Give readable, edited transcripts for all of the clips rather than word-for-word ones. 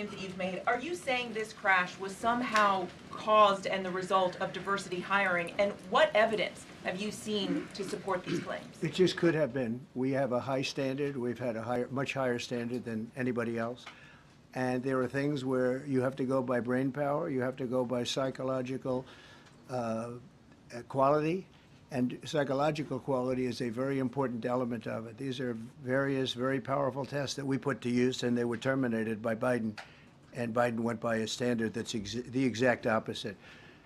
claims that you've made, are you saying this crash was somehow caused and the result of diversity hiring? And what evidence have you seen to support these claims? It just could have been. We have a high standard. We've had a much higher standard than anybody else. And there are things where you have to go by brain power, you have to go by psychological quality, and psychological quality is a very important element of it. These are various very powerful tests that we put to use, and they were terminated by Biden, and Biden went by a standard that's the exact opposite.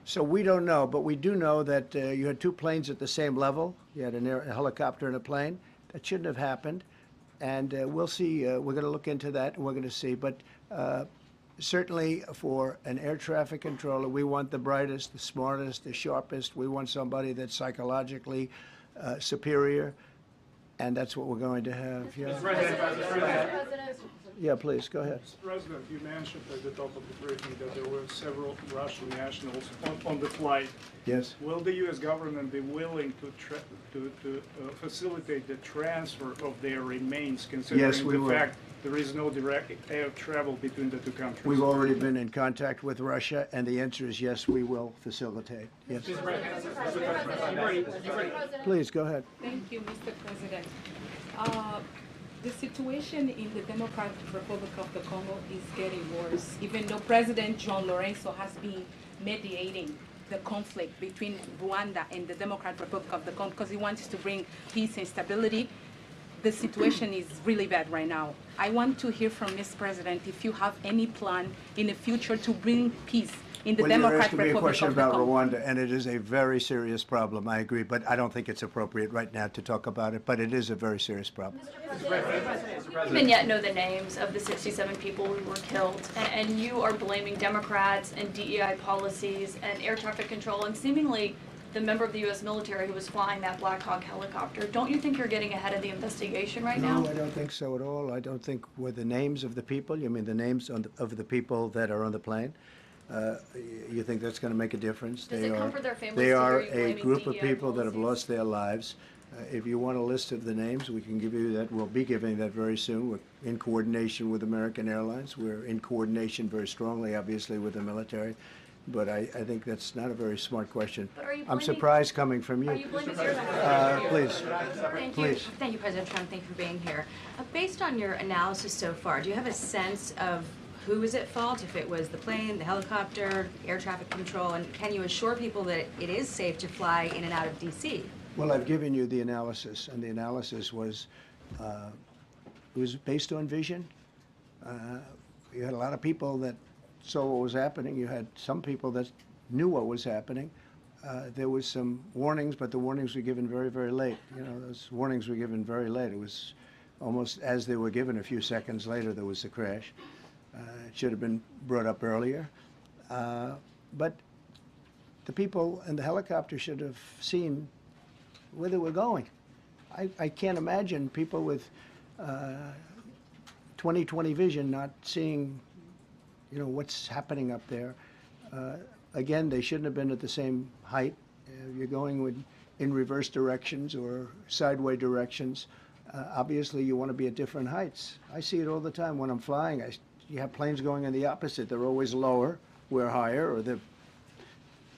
So we don't know, but we do know that you had two planes at the same level. You had a helicopter and a plane. That shouldn't have happened. And we'll see. We're going to look into that, and we're going to see. But certainly for an air traffic controller, we want the brightest, the smartest, the sharpest. We want somebody that's psychologically superior, and that's what we're going to have. Yeah. Mr. President. Yeah, please, go ahead. Mr. President, you mentioned at the top of the briefing that there were several Russian nationals on the flight. Yes. Will the U.S. government be willing to facilitate the transfer of their remains, considering the fact there is no direct air travel between the two countries? We've already been in contact with Russia, and the answer is yes, we will facilitate. Yes. Mr. President. Please, go ahead. Thank you, Mr. President. The situation in the Democratic Republic of the Congo is getting worse, even though President John Lorenzo has been mediating the conflict between Rwanda and the Democratic Republic of the Congo because he wants to bring peace and stability. The situation is really bad right now. I want to hear from Ms. President if you have any plan in the future to bring peace in the Democratic Republic of the Congo. Well, you're asking me a question about Rwanda, and it is a very serious problem. I agree, but I don't think it's appropriate right now to talk about it, but it is a very serious problem. Mr. President. We don't even yet know the names of the 67 people who were killed, and you are blaming Democrats and DEI policies and air traffic control and seemingly the member of the U.S. military who was flying that Black Hawk helicopter. Don't you think you're getting ahead of the investigation right now? No, I don't think so at all. I don't think with the names of the people, you mean the names of the people that are on the plane? You think that's going to make a difference? Does it comfort their families they to are hear you a blaming group of DEI people that have policies? lost their lives. If you want a list of the names, we can give you that. We'll be giving that very soon. We're in coordination with American Airlines. We're in coordination very strongly, obviously, with the military. But I think that's not a very smart question. But are you I'm blaming, surprised coming from you. Are you blaming your Please. Thank you, President Trump. Thank you for being here. Based on your analysis so far, do you have a sense of who is at fault, if it was the plane, the helicopter, air traffic control, and can you assure people that it is safe to fly in and out of D.C.? Well, I've given you the analysis, and the analysis was it was based on vision. You had a lot of people that saw what was happening. You had some people that knew what was happening. There was some warnings, but the warnings were given very, very late. You know, those warnings were given very late. It was almost as they were given. A few seconds later, there was the crash. It should have been brought up earlier. But the people in the helicopter should have seen where they were going. I can't imagine people with 20/20 vision not seeing, you know, what's happening up there. Again, they shouldn't have been at the same height. You're going in reverse directions or sideways directions. Obviously, you want to be at different heights. I see it all the time when I'm flying. You have planes going in the opposite. They're always lower, we're higher, or they're...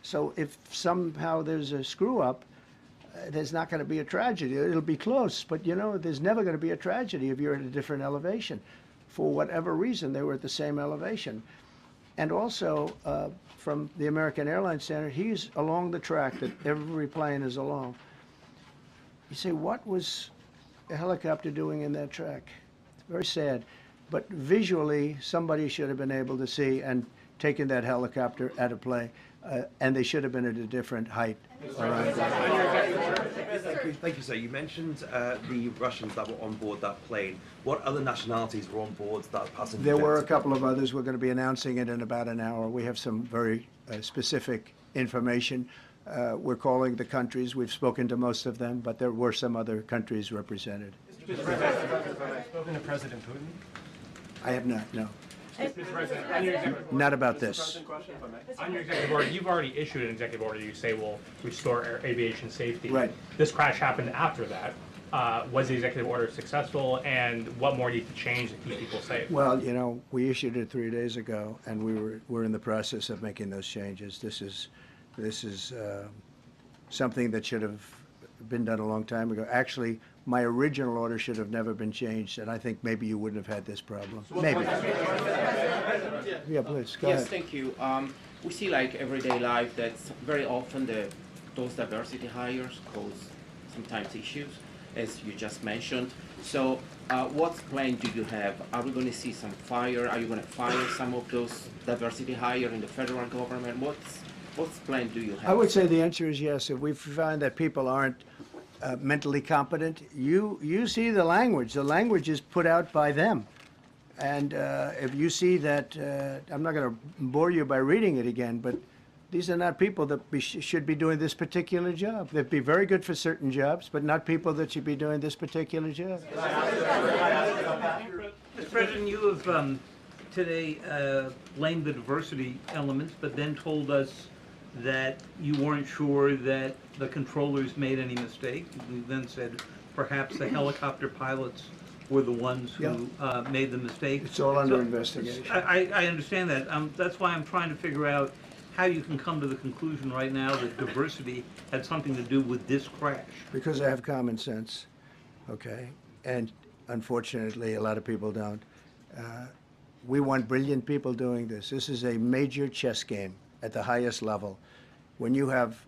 So if somehow there's a screw-up, there's not going to be a tragedy. It'll be close, but you know, there's never going to be a tragedy if you're at a different elevation. For whatever reason, they were at the same elevation. And also, from the American Airlines standard, he's along the track that every plane is along. You say, what was a helicopter doing in that track? It's very sad. But visually, somebody should have been able to see and taken that helicopter out of play, and they should have been at a different height. Thank you, sir. You mentioned the Russians that were on board that plane. What other nationalities were on board that passenger? There were a couple of others. We're going to be announcing it in about an hour. We have some very specific information. We're calling the countries. We've spoken to most of them, but there were some other countries represented. Mr. President, have you spoken to President Putin? I have not, no. Mr. President, on your executive Not about this. On your executive order, you've already issued an executive order you say will restore aviation safety. Right. This crash happened after that. Was the executive order successful, and what more needs to change to keep people safe? Well, you know, we issued it 3 days ago, and we're in the process of making those changes. This is something that should have been done a long time ago. Actually, my original order should have never been changed, and I think maybe you wouldn't have had this problem. Maybe. Yeah, please, go Yes, ahead. thank you. We see like everyday life that very often those diversity hires cause sometimes issues, as you just mentioned. So what plan do you have? Are we going to see some fire? Are you going to fire some of those diversity hire in the federal government? What plan do you have? I would say the answer is yes. If we find that people aren't mentally competent, you see the language. The language is put out by them. And if you see that, I'm not going to bore you by reading it again, but these are not people that should be doing this particular job. They'd be very good for certain jobs, but not people that should be doing this particular job. Mr. President, you have today blamed the diversity elements, but then told us that you weren't sure that the controllers made any mistake. You then said perhaps the helicopter pilots were the ones who made the mistake. It's all under investigation. I understand that. That's why I'm trying to figure out how you can come to the conclusion right now that diversity had something to do with this crash. Because I have common sense, okay? And unfortunately, a lot of people don't. We want brilliant people doing this. This is a major chess game at the highest level. When you have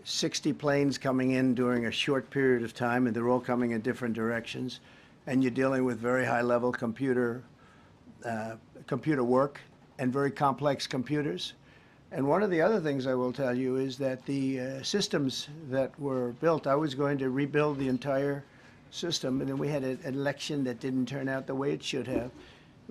60 planes coming in during a short period of time, and they're all coming in different directions, and you're dealing with very high-level computer work and very complex computers. And one of the other things I will tell you is that the systems that were built, I was going to rebuild the entire system, and then we had an election that didn't turn out the way it should have.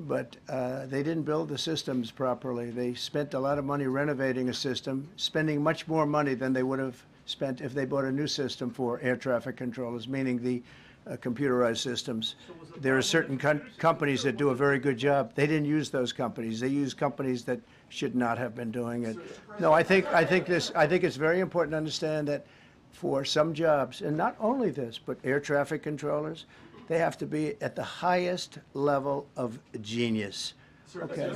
But they didn't build the systems properly. They spent a lot of money renovating a system, spending much more money than they would have spent if they bought a new system for air traffic controllers, meaning the computerized systems. There are certain companies that do a very good job. They didn't use those companies. They used companies that should not have been doing it. No, I think it's very important to understand that for some jobs, and not only this, but air traffic controllers, they have to be at the highest level of genius. Okay.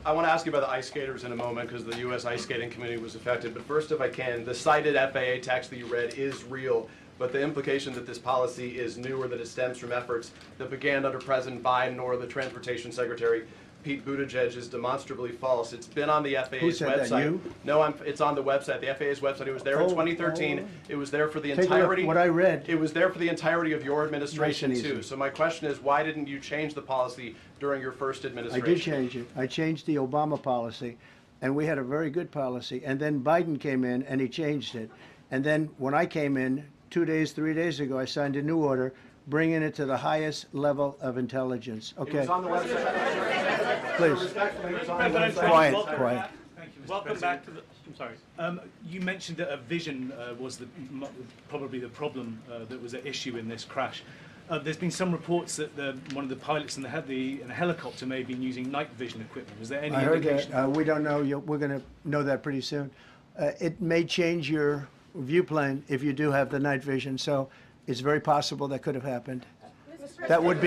I want to ask you about the ice skaters in a moment because the U.S. ice skating community was affected. But first, if I can, the cited FAA text that you read is real. But the implication that this policy is new or that it stems from efforts that began under President Biden or the Transportation Secretary Pete Buttigieg is demonstrably false. It's been on the FAA's Who said website. That, you? No, it's on the website, the FAA's website. It was there in 2013. It was there for the entirety. What I read. It was there for the entirety of your administration Nice and too. easy. So my question is, why didn't you change the policy during your first I administration? did change it. I changed the Obama policy, and we had a very good policy. And then Biden came in, and he changed it. And then when I came in 2 days, 3 days ago, I signed a new order, bringing it to the highest level of intelligence. Okay. It was on the website. Please. President Trump, Quiet, welcome. quiet. Thank you, Mr. Welcome back to the. I'm sorry. You mentioned that a vision was probably the problem that was at issue in this crash. There's been some reports that one of the pilots in the helicopter may have been using night vision equipment. Was there any I heard indication? that. We don't know. We're going to know that pretty soon. It may change your view plane if you do have the night vision. So it's very possible that could have happened. That would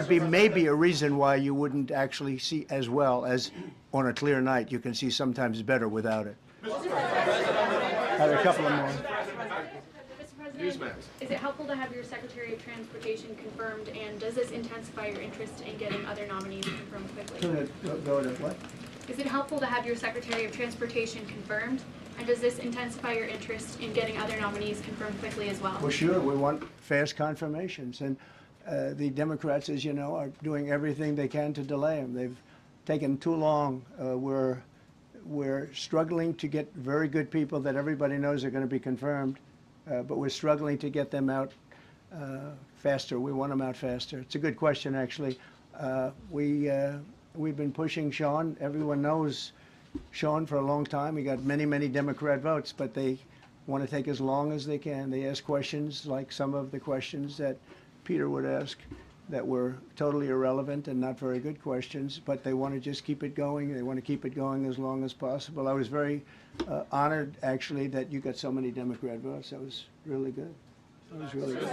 be maybe a reason why you wouldn't actually see as well as on a clear night. You can see sometimes better without it. Have a couple of more. Mr. President, is it helpful to have your Secretary of Transportation confirmed, and does this intensify your interest in getting other nominees confirmed quickly? Go to what? Is it helpful to have your Secretary of Transportation confirmed, and does this intensify your interest in getting other nominees confirmed quickly as well? Well, sure. We want fast confirmations, and the Democrats, as you know, are doing everything they can to delay them. They've taken too long. We're struggling to get very good people that everybody knows are going to be confirmed, but we're struggling to get them out faster. We want them out faster. It's a good question, actually. We've been pushing Sean. Everyone knows Sean for a long time. He got many, many Democrat votes, but they want to take as long as they can. They ask questions like some of the questions that Peter would ask that were totally irrelevant and not very good questions, but they want to just keep it going. They want to keep it going as long as possible. I was very honored, actually, that you got so many Democrat votes. That was really good. That was really good.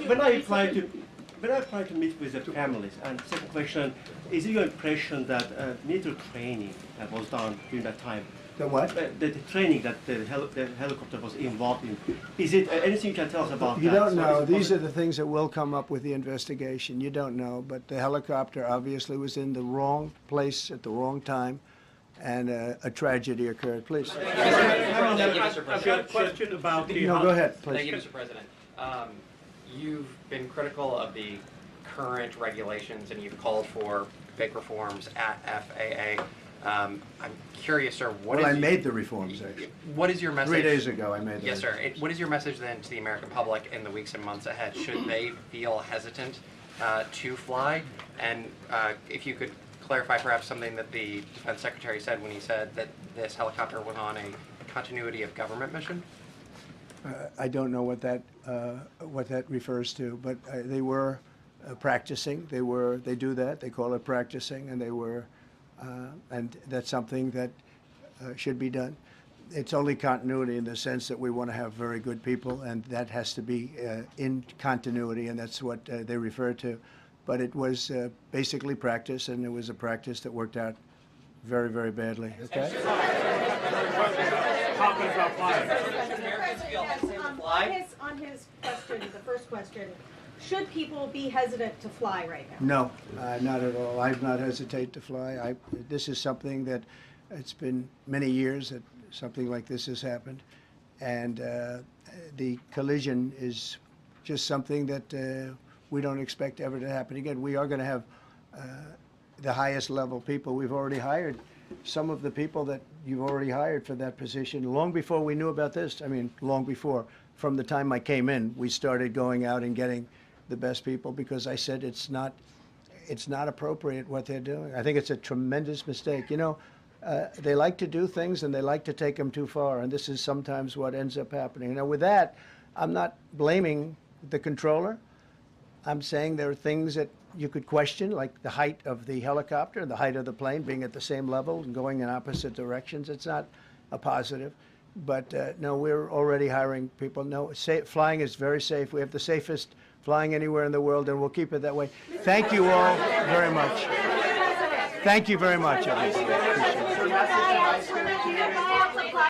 When I applied to meet with the families, and second question, is it your impression that military training that was done during that time? The what? The training that the helicopter was involved in. Is it anything you can tell us about You that? don't know. So These are the things that will come up with the investigation. You don't know, but the helicopter obviously was in the wrong place at the wrong time, and a tragedy occurred. Please. Thank you, Mr. I've got a President. question about the... No, go ahead, Thank you, please. Mr. President. You've been critical of the current regulations and you've called for big reforms at FAA. I'm curious, sir, Well, I made the reforms, actually. what is your message? 3 days ago, I made them. Yes, sir. What is your message then to the American public in the weeks and months ahead? Should they feel hesitant to fly? And if you could clarify perhaps something that the Defense Secretary said when he said that this helicopter was on a continuity of government mission? I don't know what that refers to, but they were practicing. They do that. They call it practicing, and they were, and that's something that should be done. It's only continuity in the sense that we want to have very good people, and that has to be in continuity, and that's what they refer to. But it was basically practice, and it was a practice that worked out very, very badly. Okay. On his question, the first question, should people be hesitant to fly right now? No, not at all. I've not hesitated to fly. This is something that it's been many years that something like this has happened, and the collision is just something that we don't expect ever to happen again. We are going to have the highest level people. We've already hired some of the people that you've already hired for that position long before we knew about this. I mean, long before. From the time I came in, we started going out and getting the best people because I said it's not appropriate what they're doing. I think it's a tremendous mistake. You know, they like to do things and they like to take them too far, and this is sometimes what ends up happening. Now, with that, I'm not blaming the controller. I'm saying there are things that you could question, like the height of the helicopter, the height of the plane being at the same level and going in opposite directions. It's not a positive. But no, we're already hiring people. No, flying is very safe. We have the safest flying anywhere in the world, and we'll keep it that way. Thank you all very much. Thank you very much, everybody. Appreciate it.